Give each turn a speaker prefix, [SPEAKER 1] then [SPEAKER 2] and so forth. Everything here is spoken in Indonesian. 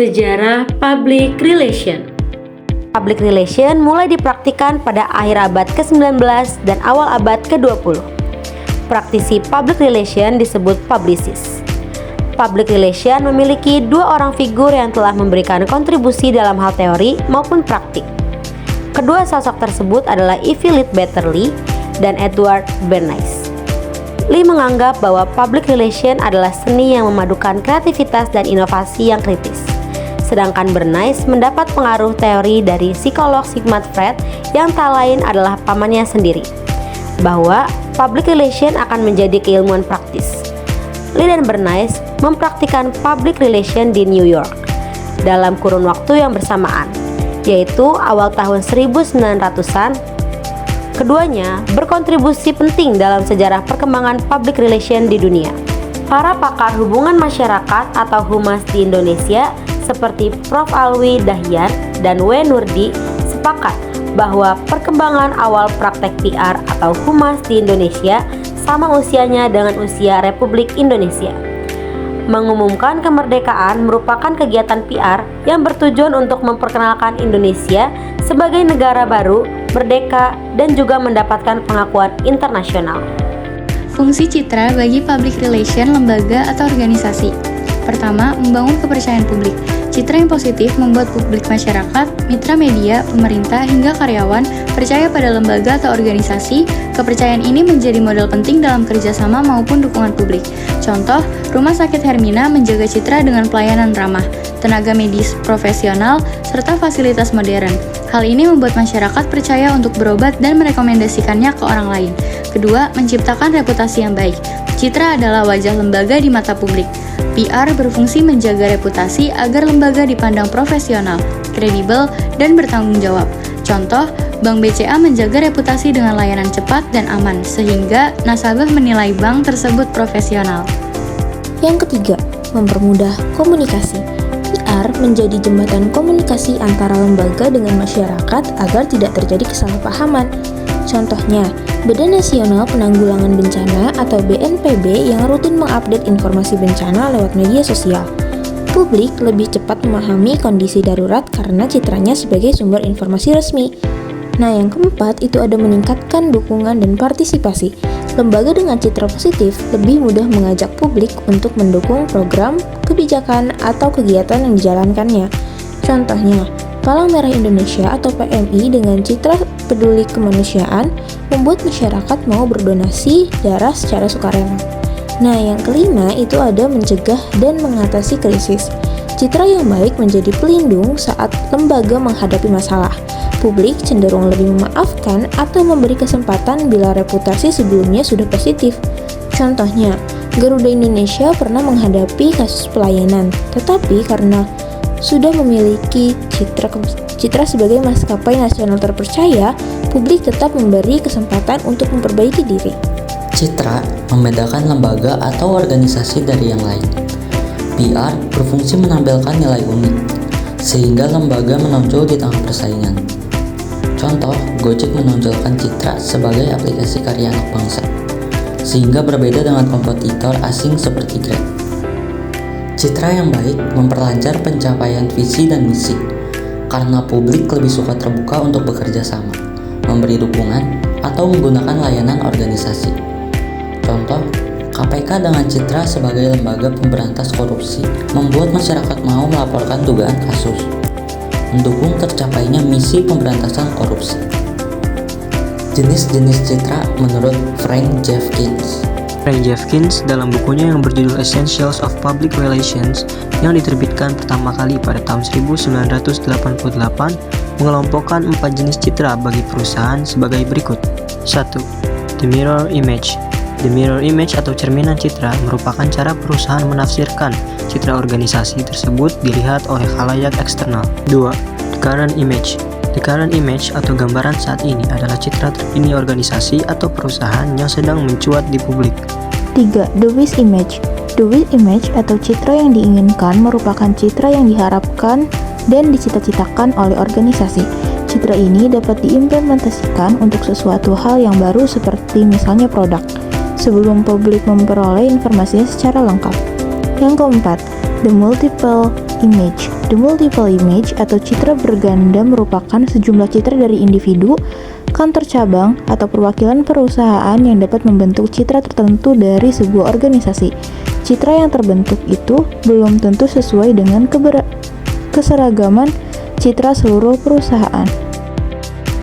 [SPEAKER 1] Sejarah Public Relation.
[SPEAKER 2] Public relation mulai dipraktikkan pada akhir abad ke-19 dan awal abad ke-20. Praktisi public relation disebut publicist. Public relation memiliki dua orang figur yang telah memberikan kontribusi dalam hal teori maupun praktik. Kedua sosok tersebut adalah Ivy Lee Betterly dan Edward Bernays. Lee menganggap bahwa public relation adalah seni yang memadukan kreativitas dan inovasi yang kritis. Sedangkan Bernays mendapat pengaruh teori dari psikolog Sigmund Freud yang tak lain adalah pamannya sendiri, bahwa public relation akan menjadi keilmuan praktis. Lee dan Bernays mempraktikkan public relation di New York dalam kurun waktu yang bersamaan, yaitu awal tahun 1900-an. Keduanya berkontribusi penting dalam sejarah perkembangan public relation di dunia. Para pakar hubungan masyarakat atau humas di Indonesia seperti Prof. Alwi Dahyan dan W. Nurdi sepakat bahwa perkembangan awal praktek PR atau humas di Indonesia sama usianya dengan usia Republik Indonesia. Mengumumkan kemerdekaan merupakan kegiatan PR yang bertujuan untuk memperkenalkan Indonesia sebagai negara baru, merdeka, dan juga mendapatkan pengakuan internasional.
[SPEAKER 3] Fungsi citra bagi public relation lembaga atau organisasi. Pertama, membangun kepercayaan publik. Citra yang positif membuat publik masyarakat, mitra media, pemerintah, hingga karyawan percaya pada lembaga atau organisasi. Kepercayaan ini menjadi modal penting dalam kerjasama maupun dukungan publik. Contoh, Rumah Sakit Hermina menjaga citra dengan pelayanan ramah, tenaga medis profesional, serta fasilitas modern. Hal ini membuat masyarakat percaya untuk berobat dan merekomendasikannya ke orang lain. Kedua, menciptakan reputasi yang baik. Citra adalah wajah lembaga di mata publik. PR berfungsi menjaga reputasi agar lembaga dipandang profesional, kredibel, dan bertanggung jawab. Contoh, Bank BCA menjaga reputasi dengan layanan cepat dan aman, sehingga nasabah menilai bank tersebut profesional.
[SPEAKER 4] Yang ketiga, mempermudah komunikasi. PR menjadi jembatan komunikasi antara lembaga dengan masyarakat agar tidak terjadi kesalahpahaman. Contohnya, Badan Nasional Penanggulangan Bencana atau BNPB yang rutin mengupdate informasi bencana lewat media sosial. Publik lebih cepat memahami kondisi darurat karena citranya sebagai sumber informasi resmi. Nah, yang keempat itu ada meningkatkan dukungan dan partisipasi. Lembaga dengan citra positif lebih mudah mengajak publik untuk mendukung program, kebijakan, atau kegiatan yang dijalankannya. Contohnya, Palang Merah Indonesia atau PMI dengan citra peduli kemanusiaan membuat masyarakat mau berdonasi darah secara sukarela. Nah, yang kelima itu ada mencegah dan mengatasi krisis. Citra yang baik menjadi pelindung saat lembaga menghadapi masalah. Publik cenderung lebih memaafkan atau memberi kesempatan bila reputasi sebelumnya sudah positif. Contohnya, Garuda Indonesia pernah menghadapi kasus pelayanan, tetapi karena sudah memiliki citra sebagai maskapai nasional terpercaya, publik tetap memberi kesempatan untuk memperbaiki diri.
[SPEAKER 5] Citra membedakan lembaga atau organisasi dari yang lain. PR berfungsi menampilkan nilai unik, sehingga lembaga menonjol di tengah persaingan. Contoh, Gojek menonjolkan Citra sebagai aplikasi karya anak bangsa, sehingga berbeda dengan kompetitor asing seperti Grab. Citra yang baik memperlancar pencapaian visi dan misi, karena publik lebih suka terbuka untuk bekerja sama, memberi dukungan, atau menggunakan layanan organisasi. Contoh, KPK dengan citra sebagai lembaga pemberantas korupsi membuat masyarakat mau melaporkan dugaan kasus, mendukung tercapainya misi pemberantasan korupsi. Jenis-jenis citra menurut Frank Jeffkins.
[SPEAKER 6] Frank Jeffkins dalam bukunya yang berjudul Essentials of Public Relations yang diterbitkan pertama kali pada tahun 1988 mengelompokkan 4 jenis citra bagi perusahaan sebagai berikut. 1. The Mirror Image. The mirror image atau cerminan citra merupakan cara perusahaan menafsirkan citra organisasi tersebut dilihat oleh khalayak eksternal. 2. The current image. The current image atau gambaran saat ini adalah citra terkini organisasi atau perusahaan yang sedang mencuat di publik.
[SPEAKER 4] 3. The wish image. The wish image atau citra yang diinginkan merupakan citra yang diharapkan dan dicita-citakan oleh organisasi. Citra ini dapat diimplementasikan untuk sesuatu hal yang baru seperti misalnya produk, sebelum publik memperoleh informasinya secara lengkap. Yang keempat, the multiple image. The multiple image atau citra berganda merupakan sejumlah citra dari individu, kantor cabang, atau perwakilan perusahaan yang dapat membentuk citra tertentu dari sebuah organisasi. Citra yang terbentuk itu belum tentu sesuai dengan keseragaman citra seluruh perusahaan.